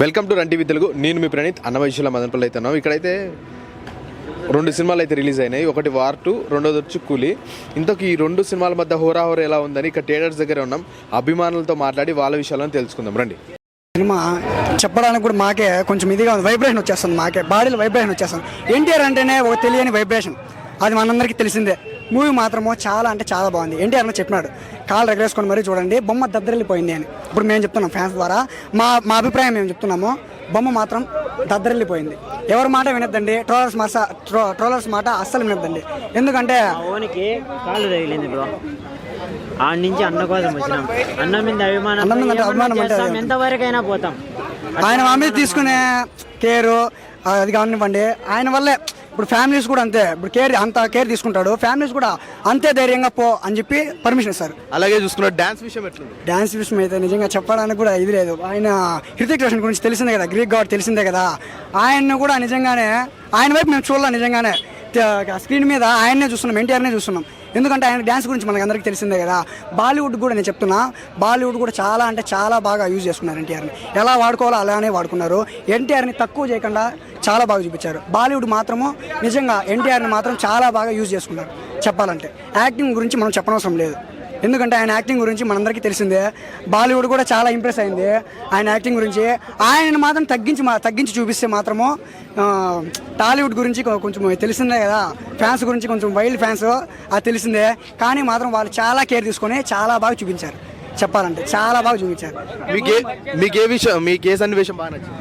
Welcome to run TV Telugu. నేను మీ ప్రణీత్ అన్నవయసుల మదనపల్లి అయితే ఉన్నాం. ఇక్కడైతే 2 సినిమాలు అయితే రిలీజ్ అయినాయి. ఒకటి వార్ 2, రెండోది వచ్చి కూలీ. ఇంతకు ఈ 2 సినిమాల మధ్య హోరాహోర ఎలా ఉందని ఇక్కడ థియేటర్స్ దగ్గర ఉన్నాం. అభిమానులతో మాట్లాడి వాళ్ళ విషయాలను తెలుసుకుందాం రండి. సినిమా చెప్పడానికి కూడా మాకే కొంచెం ఇదిగా ఉంది. వైబ్రేషన్ వచ్చేస్తుంది, మాకే బాడీలో వైబ్రేషన్ వచ్చేస్తుంది. ఎన్టీఆర్ అంటేనే ఒక తెలియని వైబ్రేషన్, అది మనందరికీ తెలిసిందే. మూవీ మాత్రమో చాలా అంటే చాలా బాగుంది. ఎన్టీఆర్ అని చెప్పినాడు, కాళ్ళు ఎగరేసుకొని మరీ చూడండి, బొమ్మ దద్దరిల్లిపోయింది అని. ఇప్పుడు మేము చెప్తున్నాం ఫ్యాన్స్ ద్వారా మా అభిప్రాయం మేము చెప్తున్నాము. బొమ్మ మాత్రం దద్దరిల్లిపోయింది. ఎవరి మాట వినొద్దండి, ట్రోలర్స్ మాట అస్సలు వినొద్దండి. ఎందుకంటే ఓనికి కాళ్ళు తగిలింది బ్రో. ఆడి నుంచి అన్న కోసం వచ్చినాం. అన్నం మీద అభిమానం ఎంతవరకైనా పోతాం. ఆయన మా మీద తీసుకునే కేరు అది కానివ్వండి, ఆయన వల్లే ఇప్పుడు ఫ్యామిలీస్ కూడా అంతే. ఇప్పుడు అంత కేర్ తీసుకుంటాడు, ఫ్యామిలీస్ కూడా అంతే ధైర్యంగా పో అని చెప్పి పర్మిషన్ ఇస్తారు. అలాగే చూసుకున్న డాన్స్ విషయం ఎట్లుంది? డాన్స్ విషయం అయితే నిజంగా చెప్పడానికి కూడా ఇది లేదు. ఆయన హృతిక్ రోషన్ గురించి తెలిసిందే కదా, గ్రీక్ గాడ్ తెలిసిందే కదా. ఆయన్ని కూడా నిజంగానే ఆయన వైపు మేము చూడాలి. నిజంగానే స్క్రీన్ మీద ఆయన్నే చూస్తున్నాం, ఎన్టీఆర్నే చూస్తున్నాం. ఎందుకంటే ఆయన డ్యాన్స్ గురించి మనకు అందరికీ తెలిసిందే కదా. బాలీవుడ్ కూడా నేను చెప్తున్నా, బాలీవుడ్ కూడా చాలా అంటే చాలా బాగా యూజ్ చేసుకున్నారు ఎన్టీఆర్ని. ఎలా వాడుకోవాలో అలానే వాడుకున్నారు. ఎన్టీఆర్ని తక్కువ చేయకుండా చాలా బాగా చూపించారు. బాలీవుడ్ మాత్రము నిజంగా ఎన్టీఆర్ని మాత్రం చాలా బాగా యూజ్ చేసుకున్నారు. చెప్పాలంటే యాక్టింగ్ గురించి మనం చెప్పనవసరం లేదు, ఎందుకంటే ఆయన యాక్టింగ్ గురించి మనందరికీ తెలిసిందే. బాలీవుడ్ కూడా చాలా ఇంప్రెస్ అయింది ఆయన యాక్టింగ్ గురించి. ఆయనను మాత్రం తగ్గించి చూపిస్తే మాత్రము టాలీవుడ్ గురించి కొంచెం తెలిసిందే కదా. ఫ్యాన్స్ గురించి కొంచెం వైల్డ్ ఫ్యాన్స్, అది తెలిసిందే. కానీ మాత్రం వాళ్ళు చాలా కేర్ తీసుకొని చాలా బాగా చూపించారు. చెప్పాలంటే చాలా బాగా చూపించారు. మీకు ఏ సన్నివేశం బాగా నచ్చింది?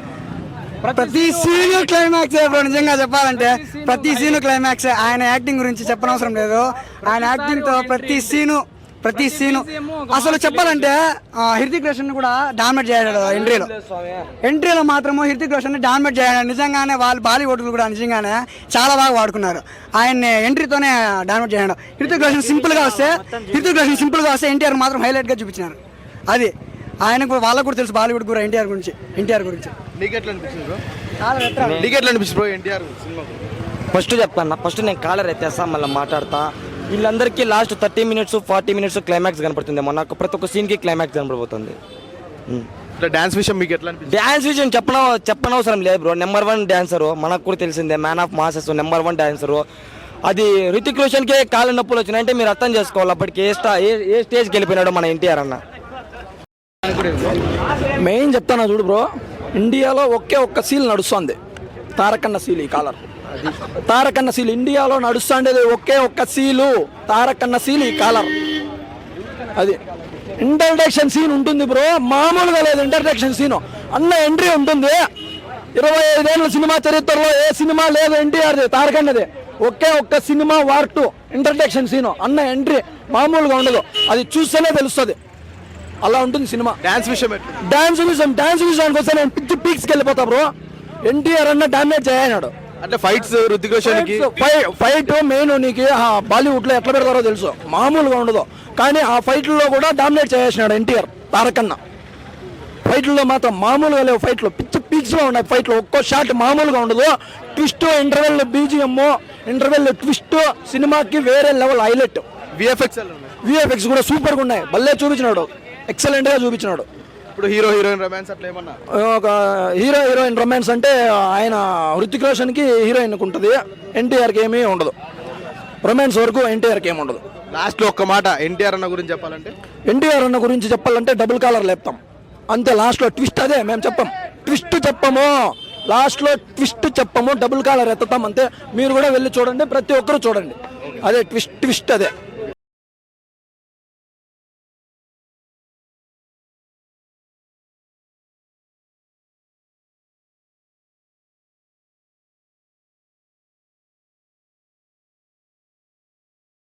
ప్రతి సీను క్లైమాక్స్ బ్రో. నిజంగా చెప్పాలంటే ప్రతి సీను క్లైమాక్స్. ఆయన యాక్టింగ్ గురించి చెప్పనవసరం లేదు. ఆయన యాక్టింగ్తో ప్రతి సీను అసలు చెప్పాలంటే హృతిక్ రోషన్ కూడా డామినేట్ చేయడాడు. ఎంట్రీలో మాత్రము హృతిక్ రోషన్ డామినేట్ చేయడాడు. నిజంగానే వాళ్ళు బాలీవుడ్ కూడా నిజంగానే చాలా బాగా వాడుకున్నారు. ఆయన్ని ఎంట్రీతోనే డామినేట్ చేయడం. హృతిక్ రోషన్ సింపుల్ గా వస్తే ఎన్టీఆర్ మాత్రం హైలైట్ గా చూపించినారు. అది ఆయనకు వాళ్ళకు కూడా తెలుసు, బాలీవుడ్ కూడా ఎన్టీఆర్ గురించి. ఫస్ట్ చెప్తాను, ఫస్ట్ నేను కాలర్ ఎత్తేస్తా, మళ్ళీ మాట్లాడతా. వీళ్ళందరికీ లాస్ట్ 30 మినిట్స్ 40 మినిట్స్ క్లైమాక్స్ కనపడుతుంది. నాకు ప్రతి ఒక్క సీన్కి క్లైమాక్స్ కనపడిపోతుంది. డాన్స్ విషయం మీకు ఎట్లా అనిపిస్తుంది? డాన్స్ విషయం చెప్పనవసరం లేదు బ్రో. నెంబర్ 1 డాన్సరు, మనకు కూడా తెలిసిందే. Man of masses, number 1 dancer. అది హృతిక్ రోషన్కే కాళ్ళ నొప్పులు వచ్చినాయంటే మీరు అర్థం చేసుకోవాలి అప్పటికి ఏ స్టేజ్కి వెళ్ళిపోయినాడో మన ఎన్టీఆర్ అన్న. మెయిన్ చెప్తాను చూడు బ్రో, ఇండియాలో ఒక్క సీల్ నడుస్తుంది, తారకన్న సీల్. ఈ కాలర్ తారకన్న సీల్ ఇండియాలో నడుస్తుండేది ఒక్క సీలు, తారకన్న సీల్ ఈ కాలర్. అది ఇంట్రడక్షన్ సీన్ ఉంటుంది బ్రో, మామూలుగా లేదు ఇంట్రడక్షన్ సీను. అన్న ఎంట్రీ ఉంటుంది. 25 ఏళ్ళ సినిమా చరిత్రలో ఏ సినిమా లేదు ఎన్టీఆర్ది, తారకన్నది. ఒక్క సినిమా వార్ 2 ఇంట్రడక్షన్ సీను. అన్న ఎంట్రీ మామూలుగా ఉండదు, అది చూస్తేనే తెలుస్తుంది. అలా ఉంటుంది సినిమా. డాన్స్ విషయానికి వస్తే నేను పీక్స్కి వెళ్ళిపోతా బ్రో. ఎన్టీఆర్ అన్న డామినేట్ చేయనాడు. అంటే fights Hrithik Roshan fight main. నీకు బాలీవుడ్ లో ఎట్లా పెడతారో తెలుసు, మామూలుగా ఉండదు. కానీ ఆ ఫైట్లలో కూడా డామినేట్ చేసేసినాడు ఎన్టీఆర్. తారకన్న ఫైట్లలో మాత్రం మామూలుగా లేవు. ఫైట్లు పీక్స్ లో ఉన్నాయి. ఫైట్లు ఒక్కో షాట్ మామూలుగా ఉండదు. Twist, interval BGM, interval twist, సినిమాకి వేరే లెవెల్ హైలైట్. విఎఫ్ఎక్స్ కూడా సూపర్ గా ఉన్నాయి. భలే చూపించినాడు, ఎక్సలెంట్ గా చూపించినాడు. ఇప్పుడు హీరోయిన్ రొమాన్స్ అట్లా ఏమన్నా? ఒక హీరోయిన్ రొమాన్స్ అంటే ఆయన హృతిక్ రోషన్ కి హీరోయిన్ ఉంటుంది, ఎన్టీఆర్కి ఏమీ ఉండదు. రొమాన్స్ వరకు ఎన్టీఆర్కి ఏమి ఉండదు. లాస్ట్ లో ఒక్క మాట ఎన్టీఆర్ అన్న గురించి చెప్పాలంటే డబుల్ కాలర్ లేపుతాం అంతే. లాస్ట్ లో ట్విస్ట్ అదే మేము చెప్పాం, లాస్ట్ లో ట్విస్ట్ చెప్పము, డబుల్ కాలర్ ఎత్తుతాం అంతే. మీరు కూడా వెళ్ళి చూడండి, ప్రతి ఒక్కరు చూడండి. అదే ట్విస్ట్ అదే.